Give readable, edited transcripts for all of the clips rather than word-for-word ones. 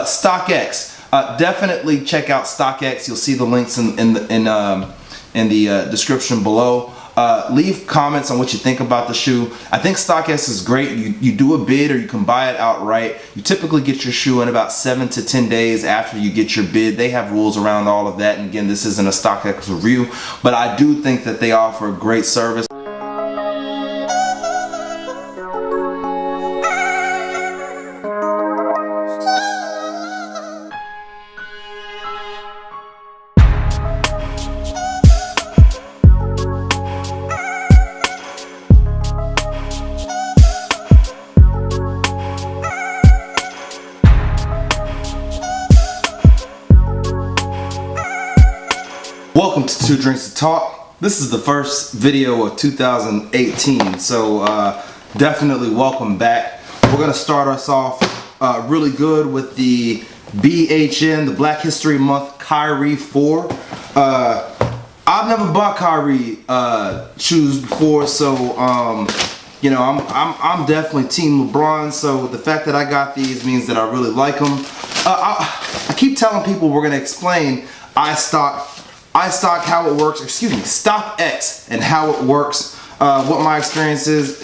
StockX. Definitely check out StockX. You'll see the links in the description below. Leave comments on what you think about the shoe. I think StockX is great. You do a bid or you can buy it outright. You typically get your shoe in about 7 to 10 days after you get your bid. They have rules around all of that. And again, this isn't a StockX review, but I do think that they offer a great service. Welcome to Two Drinks to Talk. This is the first video of 2018, so definitely welcome back. We're gonna start us off really good with the BHM, the Black History Month Kyrie 4. I've never bought Kyrie shoes before, so you know, I'm definitely Team LeBron. So the fact that I got these means that I really like them. I keep telling people we're gonna explain iStock how it works, StockX and how it works. What my experience is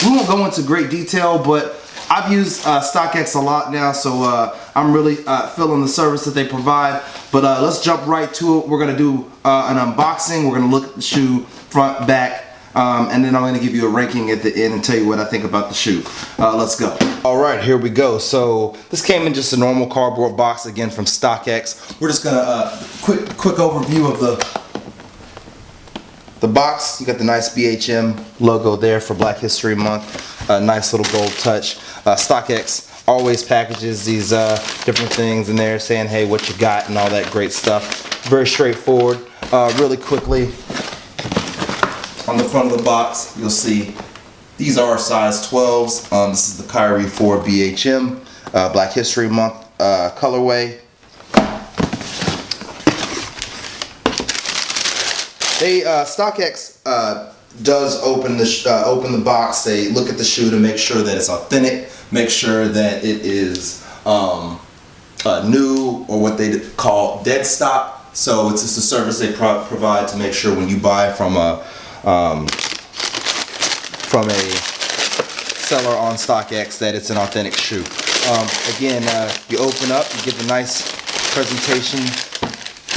we won't go into great detail, but I've used StockX a lot now, so I'm really feeling the service that they provide. But let's jump right to it. We're gonna do an unboxing. We're gonna look at the shoe front, back, and then I'm gonna give you a ranking at the end and tell you what I think about the shoe. Let's go. All right, here we go. So this came in just a normal cardboard box, again from StockX. We're just gonna quick overview of the box. You got the nice BHM logo there for Black History Month. Nice little gold touch. StockX always packages these different things in there, saying hey, what you got and all that great stuff. Very straightforward. Really quickly, on the front of the box, you'll see these are size 12s. This is the Kyrie 4 BHM, Black History Month colorway. StockX does open the box. They look at the shoe to make sure that it's authentic, make sure that it is new, or what they call dead stock. So it's just a service they provide to make sure when you buy from a seller on StockX that it's an authentic shoe. Again, you open up, you get the nice presentation.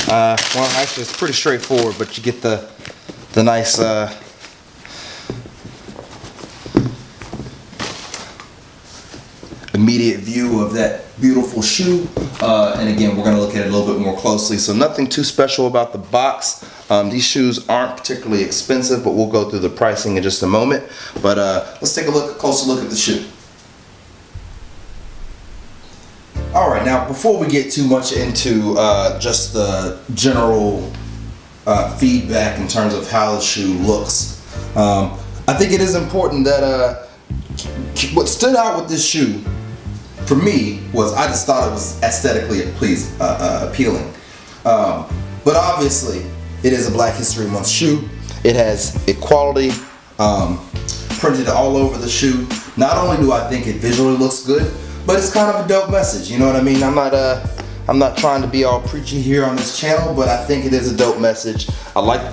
Well, actually it's pretty straightforward, but you get the nice immediate view of that beautiful shoe. And again, we're going to look at it a little bit more closely. So nothing too special about the box. These shoes aren't particularly expensive, but we'll go through the pricing in just a moment. But let's take a closer look at the shoe. Alright, now before we get too much into just the general feedback in terms of how the shoe looks, I think it is important that what stood out with this shoe for me was I just thought it was aesthetically appealing. But obviously it is a Black History Month shoe. It has equality printed all over the shoe. Not only do I think it visually looks good, but it's kind of a dope message. You know what I mean? I'm not trying to be all preachy here on this channel, but I think it is a dope message. I like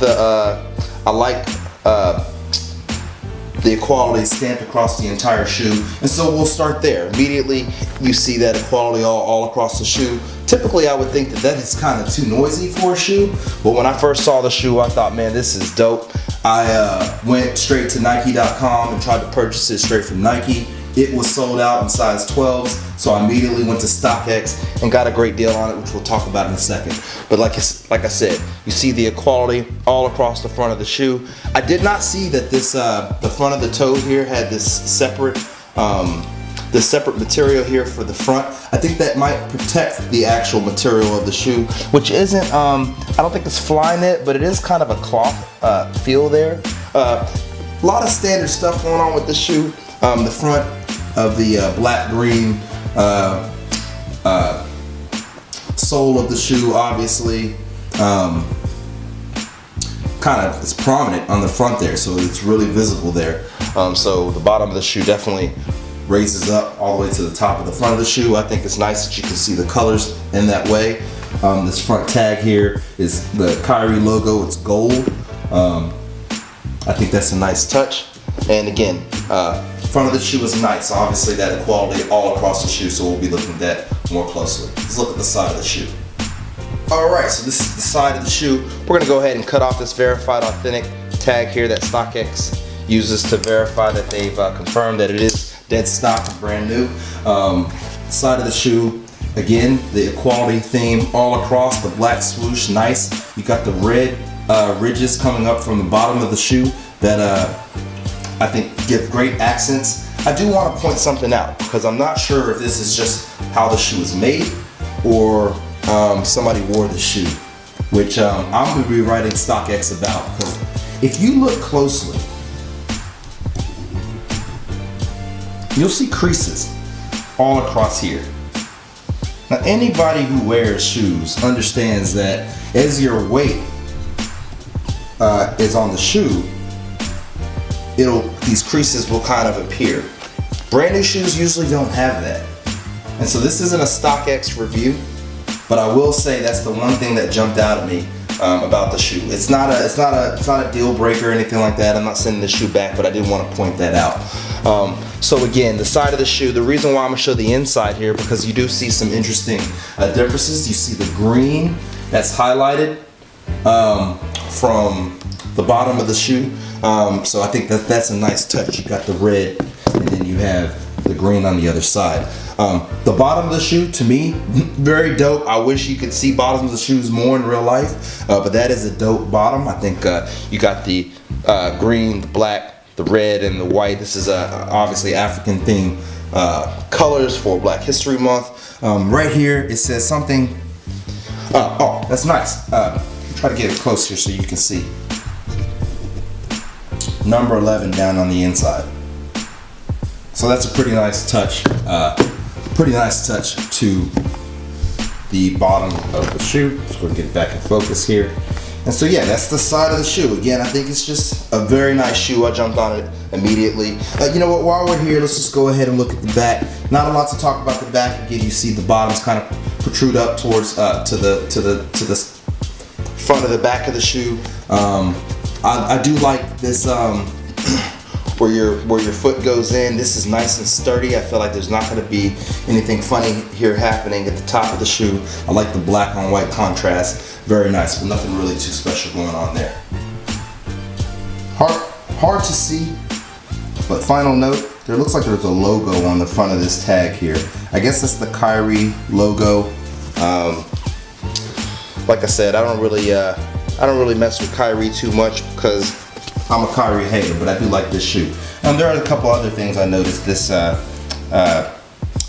the equality stamped across the entire shoe, and so we'll start there. Immediately you see that equality all across the shoe. Typically I would think that is kind of too noisy for a shoe, but when I first saw the shoe I thought, man, this is dope. I went straight to Nike.com and tried to purchase it straight from Nike. It was sold out in size 12s, so I immediately went to StockX and got a great deal on it, which we'll talk about in a second. But like I said, you see the equality all across the front of the shoe. I did not see that this the front of the toe here had this separate material here for the front. I think that might protect the actual material of the shoe, which isn't I don't think it's fly knit, but it is kind of a cloth feel there. A lot of standard stuff going on with the shoe. The front of the black green sole of the shoe, obviously kind of is prominent on the front there, so it's really visible there. So the bottom of the shoe definitely raises up all the way to the top of the front of the shoe. I think it's nice that you can see the colors in that way. This front tag here is the Kyrie logo. It's gold. I think that's a nice touch. And again, front of the shoe is nice. Obviously that equality all across the shoe, so we'll be looking at that more closely. Let's look at the side of the shoe. Alright, so this is the side of the shoe. We're going to go ahead and cut off this verified authentic tag here that StockX uses to verify that they've confirmed that it is dead stock and brand new. Side of the shoe, again, the equality theme all across, the black swoosh, nice. You got the red ridges coming up from the bottom of the shoe that I think give great accents. I do want to point something out because I'm not sure if this is just how the shoe is made or somebody wore the shoe, which I'm going to be writing StockX about, because if you look closely, you'll see creases all across here. Now anybody who wears shoes understands that as your weight is on the shoe, these creases will kind of appear. Brand new shoes usually don't have that. And so this isn't a StockX review, but I will say that's the one thing that jumped out at me about the shoe. It's not a deal breaker or anything like that. I'm not sending the shoe back, but I did want to point that out. So again, the side of the shoe, the reason why I'm gonna show the inside here, because you do see some interesting differences. You see the green that's highlighted from the bottom of the shoe. So I think that's a nice touch. You got the red, and then you have the green on the other side. The bottom of the shoe, to me, very dope. I wish you could see bottoms of shoes more in real life, but that is a dope bottom. I think you got the green, the black, the red, and the white. This is obviously African themed colors for Black History Month. Right here it says something. Oh, that's nice. Try to get it close here so you can see. Number 11 down on the inside. So that's a pretty nice touch. Pretty nice touch to the bottom of the shoe. Just going to get back in focus here. And so yeah, that's the side of the shoe. Again, I think it's just a very nice shoe. I jumped on it immediately. You know what, while we're here, let's just go ahead and look at the back. Not a lot to talk about the back. Again, you see the bottoms kind of protrude up towards to the front of the back of the shoe. I do like this where your foot goes in. This is nice and sturdy. I feel like there's not going to be anything funny here happening at the top of the shoe. I like the black on white contrast. Very nice, but nothing really too special going on there. Hard to see, but final note, there looks like there's a logo on the front of this tag here. I guess that's the Kyrie logo. Like I said, I don't really mess with Kyrie too much because I'm a Kyrie hater, but I do like this shoe. There are a couple other things I noticed. This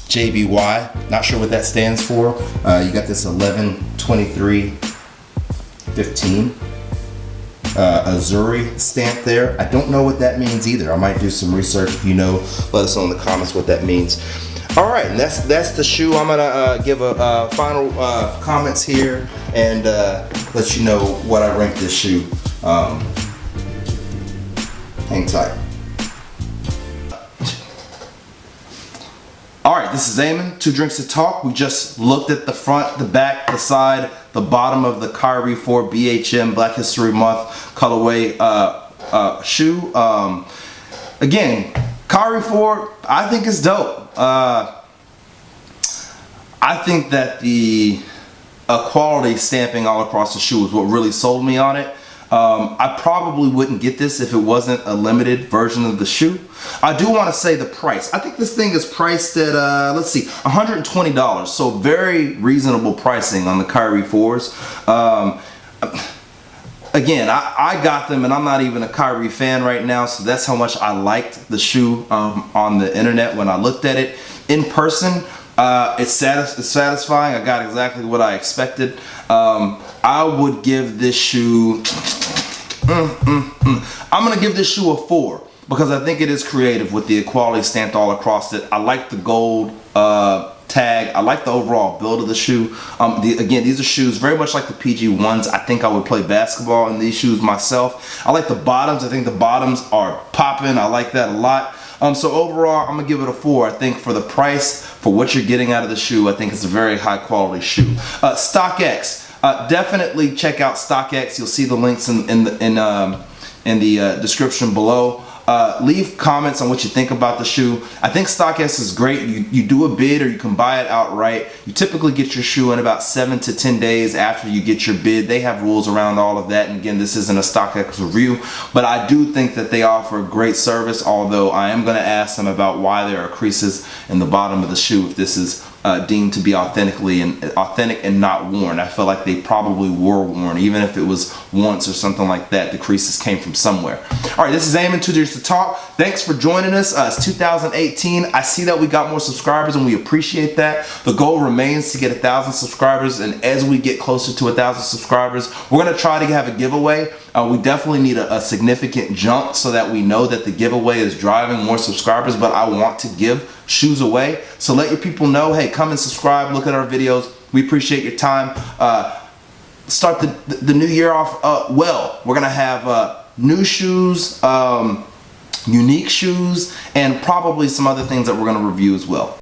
JBY, not sure what that stands for. You got this 11/23/15 Azuri stamp there. I don't know what that means either. I might do some research. If you know, let us know in the comments what that means. All right, and that's the shoe. I'm gonna give a final comments here and let you know what I rank this shoe. Hang tight. All right, this is Eamon, 2 Drinks to Talk. We just looked at the front, the back, the side, the bottom of the Kyrie 4 BHM Black History Month colorway shoe. Again, Kyrie 4, I think is dope. I think that the quality stamping all across the shoe is what really sold me on it. I probably wouldn't get this if it wasn't a limited version of the shoe. I do want to say the price. I think this thing is priced at, let's see, $120. So very reasonable pricing on the Kyrie 4s. Again, I got them and I'm not even a Kyrie fan right now. So that's how much I liked the shoe on the internet when I looked at it. In person, it's satisfying. I got exactly what I expected. I would give this shoe, I'm gonna give this shoe a 4 because I think it is creative with the equality stamped all across it. I like the gold tag. I like the overall build of the shoe. Again, these are shoes very much like the PG ones. I think I would play basketball in these shoes myself. I like the bottoms. I think the bottoms are popping. I like that a lot. So overall, I'm gonna give it a 4. I think for the price, for what you're getting out of the shoe, I think it's a very high quality shoe. StockX, definitely check out StockX. You'll see the links in the description below. Leave comments on what you think about the shoe. I think StockX is great. You do a bid or you can buy it outright. You typically get your shoe in about 7 to 10 days after you get your bid. They have rules around all of that, and again, this isn't a StockX review, but I do think that they offer great service, although I am going to ask them about why there are creases in the bottom of the shoe if this is deemed to be authentic and not worn. I feel like they probably were worn, even if it was once or something like that. The creases came from somewhere. All right, this is Eamon, 2 Drinks to Talk. Thanks for joining us. It's 2018. I see that we got more subscribers, and we appreciate that. The goal remains to get 1,000 subscribers, and as we get closer to 1,000 subscribers, we're going to try to have a giveaway. We definitely need a significant jump so that we know that the giveaway is driving more subscribers, but I want to give shoes away. So let your people know, hey, come and subscribe, look at our videos. We appreciate your time. Start the new year off well. We're going to have new shoes, unique shoes, and probably some other things that we're going to review as well.